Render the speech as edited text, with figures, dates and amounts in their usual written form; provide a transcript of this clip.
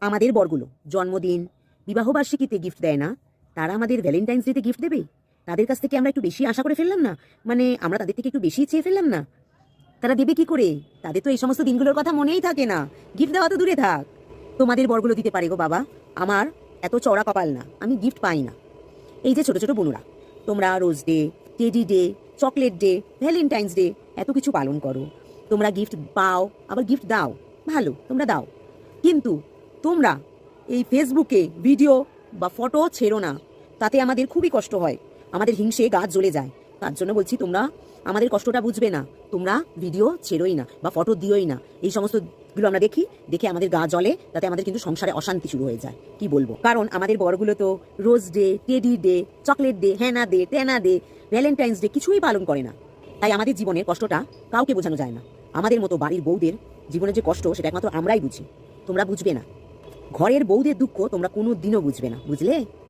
আমাদের বরগুলো জন্মদিন, বিবাহবার্ষিকীতে গিফট দেয় না, তারা আমাদের ভ্যালেন্টাইন্স ডেতে গিফট দেবে? তাদের কাছ থেকে আমরা একটু বেশি আশা করে ফেললাম না? মানে আমরা তাদের থেকে একটু বেশি চেয়ে ফেললাম না? তারা দেবে কি করে? তাদের তো এই সমস্ত দিনগুলোর কথা মনেই থাকে না। গিফট দেওয়া তো দূরে থাক। তোমাদের বরগুলো দিতে পারে গো বাবা, আমার এত চড়া কপাল না, আমি গিফট পাই না। এই যে ছোট ছোট বোনুরা, তোমরা রোজ day, teddy day, chocolate day, Valentine's day এত কিছু পালন করো, তোমরা গিফট পাও, আবার গিফট দাও, ভালো, তোমরা দাও। কিন্তু তোমরা এই ফেসবুকে ভিডিও বা ফটো ছেড়ো না, তাতে আমাদের খুবই কষ্ট হয়, আমাদের হিংসে গা জ্বলে যায়। তার জন্য বলছি, তোমরা আমাদের কষ্টটা বুঝবে না, তোমরা ভিডিও ছেড়োই না বা ফটো দিওই না। এই সমস্তগুলো আমরা দেখে আমাদের গা জ্বলে, তাতে আমাদের কিন্তু সংসারে অশান্তি শুরু হয়ে যায়। কি বলবো, কারণ আমাদের বড়গুলো তো rose day, teddy day, chocolate day, হ্যানা ডে, টেনা ডে, ভ্যালেন্টাইন্স ডে কিছুই পালন করে না। তাই আমাদের জীবনের কষ্টটা কাউকে বোঝানো যায় না। আমাদের মতো বাড়ির বউদের জীবনের যে কষ্ট, সেটা একমাত্র আমরাই বুঝি, তোমরা বুঝবে না। ঘরের বউদের দুঃখ তোমরা কোনো দিনও বুঝবে না, বুঝলে?